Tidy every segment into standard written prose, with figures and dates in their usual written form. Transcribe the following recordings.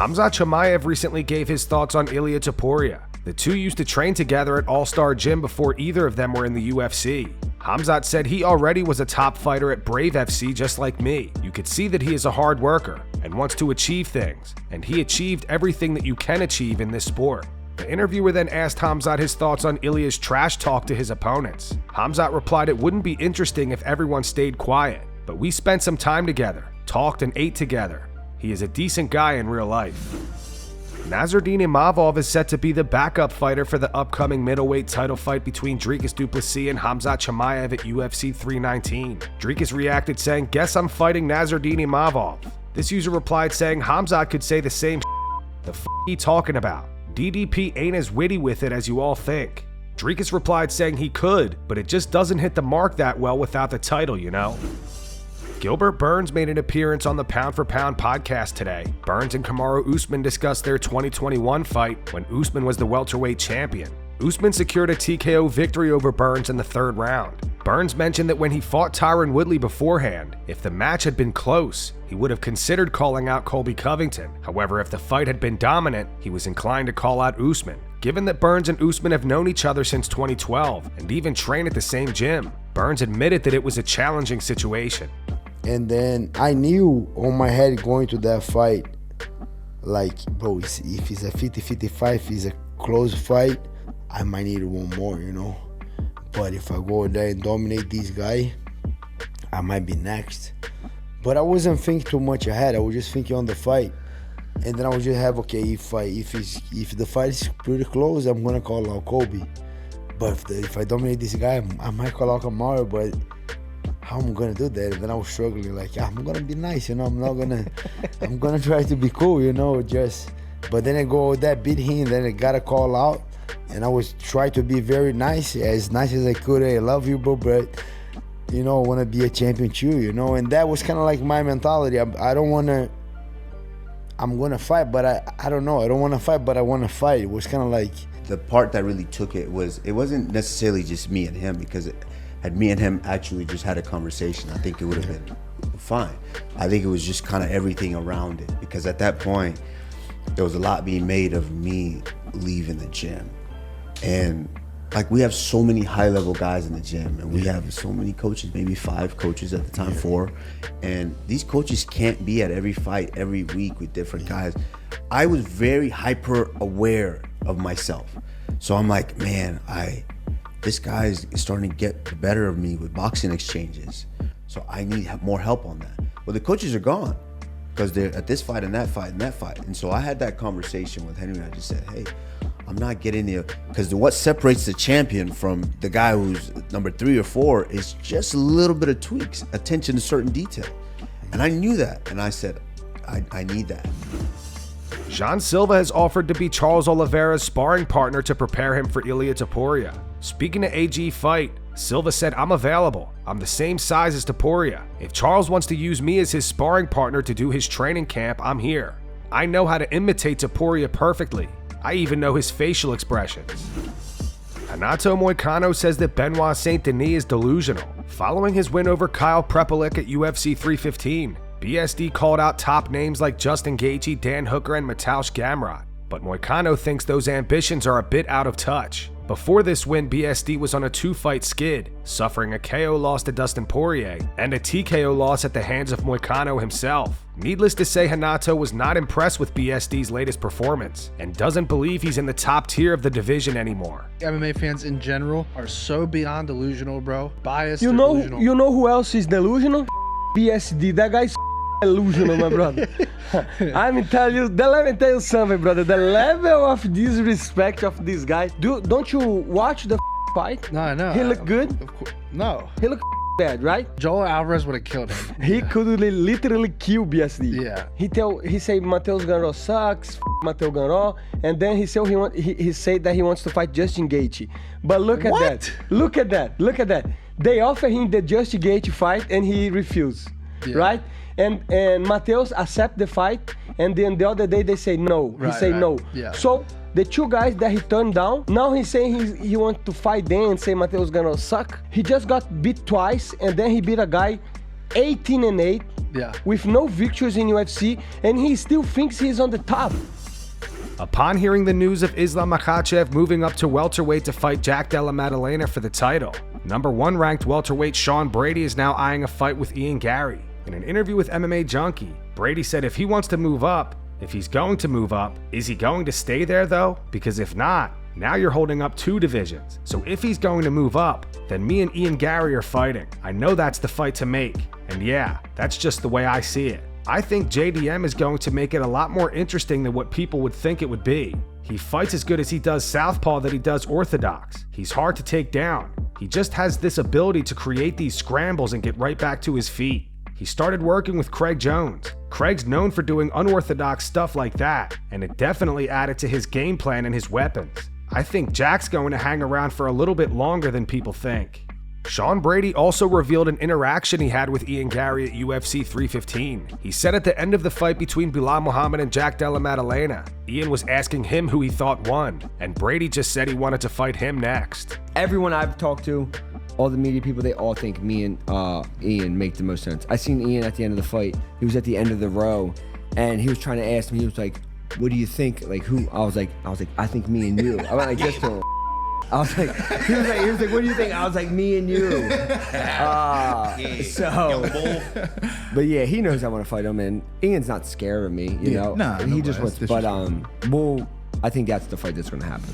Khamzat Chimaev recently gave his thoughts on Ilia Topuria. The two used to train together at All-Star Gym before either of them were in the UFC. Khamzat said he already was a top fighter at Brave FC just like me. You could see that he is a hard worker and wants to achieve things, and he achieved everything that you can achieve in this sport. The interviewer then asked Khamzat his thoughts on Ilia's trash talk to his opponents. Khamzat replied it wouldn't be interesting if everyone stayed quiet, but we spent some time together, talked and ate together. He is a decent guy in real life. Nasruddin Imavov is set to be the backup fighter for the upcoming middleweight title fight between Dricus du Plessis and Khamzat Chimaev at UFC 319. Dricus reacted saying, "Guess I'm fighting Nasruddin Imavov." This user replied saying Khamzat could say the same "The f*** he talking about? DDP ain't as witty with it as you all think." Dricus replied saying he could, but it just doesn't hit the mark that well without the title, you know? Gilbert Burns made an appearance on the Pound for Pound podcast today. Burns and Kamaru Usman discussed their 2021 fight when Usman was the welterweight champion. Usman secured a TKO victory over Burns in the third round. Burns mentioned that when he fought Tyron Woodley beforehand, if the match had been close, he would have considered calling out Colby Covington. However, if the fight had been dominant, he was inclined to call out Usman. Given that Burns and Usman have known each other since 2012 and even train at the same gym, Burns admitted that it was a challenging situation. And then I knew on my head going to that fight, like, bro, if it's a 50-55, if it's a close fight, I might need one more, you know? But if I go there and dominate this guy, I might be next. But I wasn't thinking too much ahead. I was just thinking on the fight. And then I would just have, okay, if the fight is pretty close, I'm gonna call out Colby. But if I dominate this guy, I might call out Kamaru, but how am I gonna do that? And then I was struggling, like, I'm gonna be nice, you know, I'm gonna try to be cool, you know, but then I go that beat him, then I gotta call out, and I was trying to be very nice as I could. Hey, I love you, bro, but, you know, I wanna be a champion too, you know, and that was kind of like my mentality. I'm gonna fight, but I don't know, I don't wanna fight, but I wanna fight. It was kind of like, the part that really took it wasn't necessarily just me and him, because had me and him actually just had a conversation, I think it would have been fine. I think it was just kind of everything around it, because at that point, there was a lot being made of me leaving the gym. And like, we have so many high-level guys in the gym, and we have so many coaches, maybe 5 coaches at the time, 4. And these coaches can't be at every fight every week with different guys. I was very hyper-aware of myself. So I'm like, man, this guy is starting to get the better of me with boxing exchanges. So I need more help on that. Well, the coaches are gone because they're at this fight and that fight and that fight. And so I had that conversation with Henry. I just said, hey, I'm not getting there, because what separates the champion from the guy who's number 3 or 4 is just a little bit of tweaks, attention to certain detail. And I knew that. And I said, I need that. Jean Silva has offered to be Charles Oliveira's sparring partner to prepare him for Ilia Topuria. Speaking to AG Fight, Silva said, "I'm available. I'm the same size as Topuria. If Charles wants to use me as his sparring partner to do his training camp, I'm here. I know how to imitate Topuria perfectly. I even know his facial expressions." Renato Moicano says that Benoit St. Denis is delusional. Following his win over Kyle Prepelic at UFC 315, BSD called out top names like Justin Gaethje, Dan Hooker, and Mateusz Gamrot. But Moicano thinks those ambitions are a bit out of touch. Before this win, BSD was on a 2-fight skid, suffering a KO loss to Dustin Poirier and a TKO loss at the hands of Moicano himself. Needless to say, Renato was not impressed with BSD's latest performance and doesn't believe he's in the top tier of the division anymore. MMA fans in general are so beyond delusional, bro. Biased, you know who else is delusional? BSD. That guy's delusional, my brother. let me tell you something, brother. The level of disrespect of this guy. Don't you watch the fight? No, I know. He looked good? No. He looked bad, right? Joel Alvarez would have killed him. He could literally kill BSD. Yeah. He said Mateus Gamrot sucks, Mateus Gamrot, and then he said that he wants to fight Justin Gaethje. But look at that. Look at that. They offer him the Justin Gaethje fight and he refused. Yeah. Right? And Mateus accept the fight, and then the other day they say no. Right, he say no. Yeah. So the 2 guys that he turned down, now he's saying he wants to fight them and say Mateus Gamrot suck. He just got beat twice, and then he beat a guy 18-8 Yeah. with no victories in UFC, and he still thinks he's on the top. Upon hearing the news of Islam Makhachev moving up to welterweight to fight Jack Della Maddalena for the title, #1 ranked welterweight Sean Brady is now eyeing a fight with Ian Garry. In an interview with MMA Junkie, Brady said if he wants to move up, if he's going to move up, is he going to stay there though? Because if not, now you're holding up 2 divisions. So if he's going to move up, then me and Ian Garry are fighting. I know that's the fight to make. And yeah, that's just the way I see it. I think JDM is going to make it a lot more interesting than what people would think it would be. He fights as good as he does southpaw that he does orthodox. He's hard to take down. He just has this ability to create these scrambles and get right back to his feet. He started working with Craig Jones. Craig's known for doing unorthodox stuff like that, and it definitely added to his game plan and his weapons. I think Jack's going to hang around for a little bit longer than people think. Sean Brady also revealed an interaction he had with Ian Garry at UFC 315. He said at the end of the fight between Bilal Muhammad and Jack Della Maddalena, Ian was asking him who he thought won, and Brady just said he wanted to fight him next. Everyone I've talked to, all the media people, they all think me and Ian make the most sense. I seen Ian at the end of the fight. He was at the end of the row, and he was trying to ask me. He was like, "What do you think? Like who?" I was like, "I think me and you." I went like this to him. I was like, he was like, "What do you think?" I was like, "Me and you." But yeah, he knows I want to fight him, and Ian's not scared of me, you know. Nah, he just wants. But I think that's the fight that's going to happen.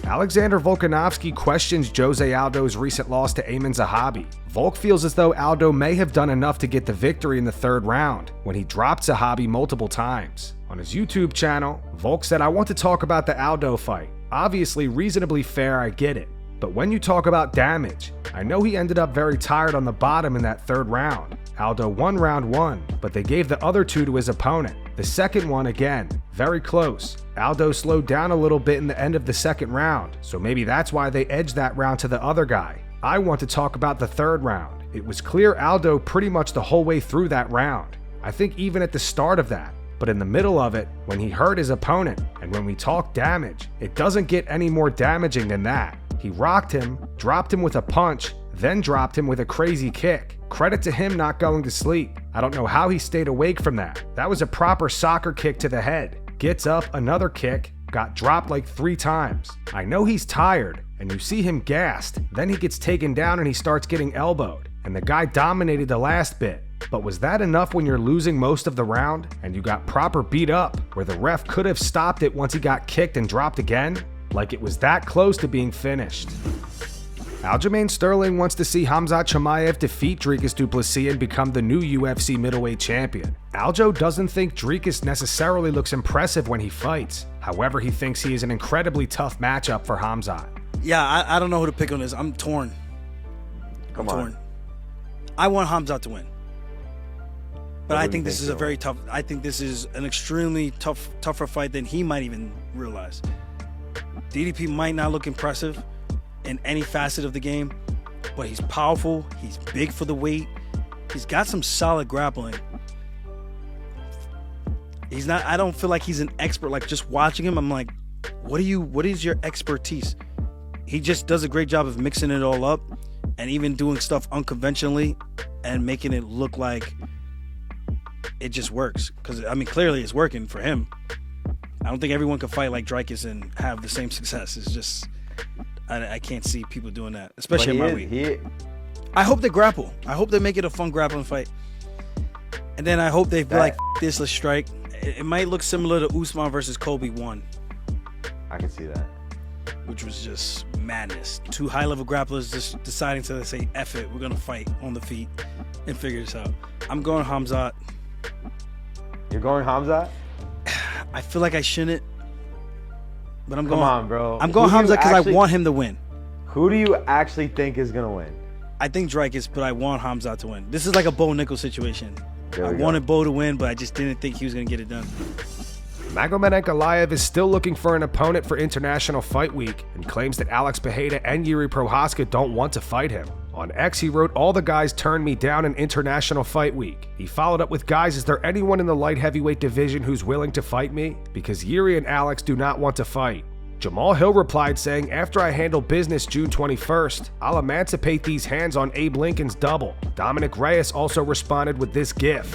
Alexander Volkanovski questions Jose Aldo's recent loss to Aiemann Zahabi. Volk feels as though Aldo may have done enough to get the victory in the 3rd round when he dropped Zahabi multiple times. On his YouTube channel, Volk said, "I want to talk about the Aldo fight. Obviously reasonably fair, I get it. But when you talk about damage, I know he ended up very tired on the bottom in that 3rd round. Aldo won round 1, but they gave the other 2 to his opponent. The second one, again, very close. Aldo slowed down a little bit in the end of the 2nd round, so maybe that's why they edged that round to the other guy. I want to talk about the 3rd round. It was clear Aldo pretty much the whole way through that round. I think even at the start of that. But in the middle of it, when he hurt his opponent, and when we talk damage, it doesn't get any more damaging than that. He rocked him, dropped him with a punch, then dropped him with a crazy kick. Credit to him not going to sleep. I don't know how he stayed awake from that. That was a proper soccer kick to the head. Gets up, another kick, got dropped like 3 times. I know he's tired, and you see him gassed. Then he gets taken down and he starts getting elbowed. And the guy dominated the last bit. But was that enough when you're losing most of the round and you got proper beat up where the ref could have stopped it once he got kicked and dropped again? Like it was that close to being finished. Aljamain Sterling wants to see Khamzat Chimaev defeat Dricus du Plessis and become the new UFC middleweight champion. Aljo doesn't think Dricus necessarily looks impressive when he fights. However, he thinks he is an incredibly tough matchup for Khamzat. Yeah, I don't know who to pick on this. I'm torn. Come on. I want Khamzat to win. But I think this is a very tough. I think this is an extremely tougher fight than he might even realize. DDP might not look impressive in any facet of the game, but he's powerful. He's big for the weight. He's got some solid grappling. He's not. I don't feel like he's an expert. Like just watching him, I'm like, what is your expertise? He just does a great job of mixing it all up, and even doing stuff unconventionally, and making it look like it just works. Because I mean, clearly it's working for him. I don't think everyone can fight like Dricus and have the same success. It's just I can't see people doing that, especially at my weight. I hope they grapple. I hope they make it a fun grappling fight. And then I hope they be like, this, let's strike. It might look similar to Usman versus Kobe 1. I can see that. Which was just madness. 2 high-level grapplers just deciding to say, F it, we're going to fight on the feet and figure this out. I'm going Khamzat. You're going Khamzat? I feel like I shouldn't. But I'm going. Come on, bro. I'm going Khamzat because I want him to win. Who do you actually think is going to win? I think Dricus, but I want Khamzat to win. This is like a Bo Nichols situation. I wanted Bo to win, but I just didn't think he was going to get it done. Magomed Ankalaev is still looking for an opponent for International Fight Week and claims that Alex Pereira and Jiri Prochazka don't want to fight him. On X, he wrote, "All the guys turned me down in International Fight Week." He followed up with, "Guys, is there anyone in the light heavyweight division who's willing to fight me? Because Jiri and Alex do not want to fight." Jamal Hill replied saying, after I handle business June 21st, I'll emancipate these hands on Abe Lincoln's double. Dominic Reyes also responded with this gif.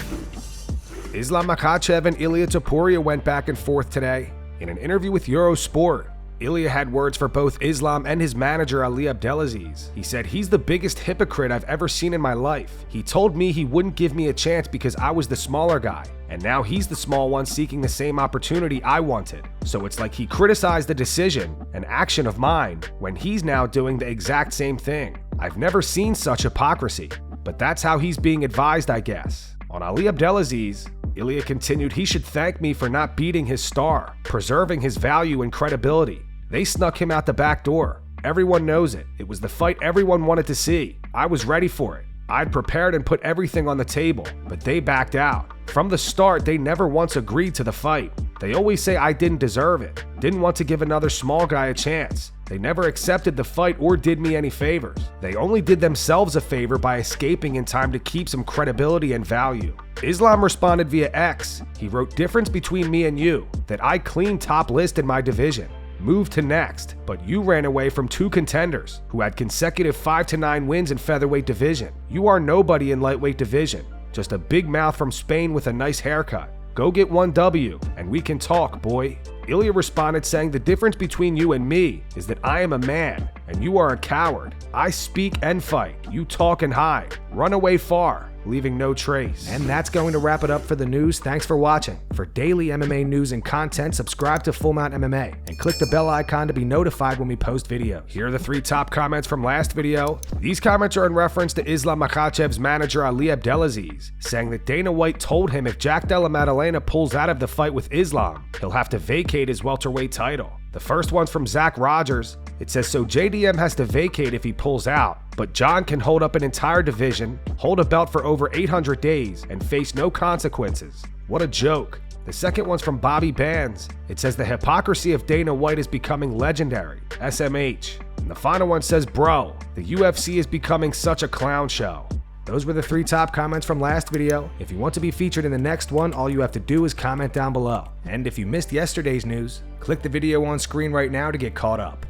Islam Makhachev and Ilia Topuria went back and forth today. In an interview with Eurosport, Ilia had words for both Islam and his manager Ali Abdelaziz. He said, he's the biggest hypocrite I've ever seen in my life. He told me he wouldn't give me a chance because I was the smaller guy. And now he's the small one seeking the same opportunity I wanted. So it's like he criticized the decision, an action of mine, when he's now doing the exact same thing. I've never seen such hypocrisy. But that's how he's being advised, I guess. On Ali Abdelaziz, Ilia continued, he should thank me for not beating his star, preserving his value and credibility. They snuck him out the back door. Everyone knows it. It was the fight everyone wanted to see. I was ready for it. I'd prepared and put everything on the table, but they backed out. From the start, they never once agreed to the fight. They always say I didn't deserve it, didn't want to give another small guy a chance. They never accepted the fight or did me any favors. They only did themselves a favor by escaping in time to keep some credibility and value. Islam responded via X. He wrote, difference between me and you, that I cleaned top list in my division. Moved to next, but you ran away from two contenders who had consecutive 5-9 wins in featherweight division. You are nobody in lightweight division, just a big mouth from Spain with a nice haircut. Go get one W and we can talk, boy. Ilia responded saying the difference between you and me is that I am a man and you are a coward. I speak and fight, you talk and hide, run away far, leaving no trace. And that's going to wrap it up for the news. Thanks for watching. For daily MMA news and content, subscribe to Full Mount MMA and click the bell icon to be notified when we post videos. Here are the 3 top comments from last video. These comments are in reference to Islam Makhachev's manager Ali Abdelaziz, saying that Dana White told him if Jack Della Maddalena pulls out of the fight with Islam, he'll have to vacate his welterweight title. The first one's from Zach Rogers. It says, so JDM has to vacate if he pulls out, but John can hold up an entire division, hold a belt for over 800 days, and face no consequences. What a joke. The second one's from Bobby Bands. It says the hypocrisy of Dana White is becoming legendary. SMH. And the final one says, bro, the UFC is becoming such a clown show. Those were the 3 top comments from last video. If you want to be featured in the next one, all you have to do is comment down below. And if you missed yesterday's news, click the video on screen right now to get caught up.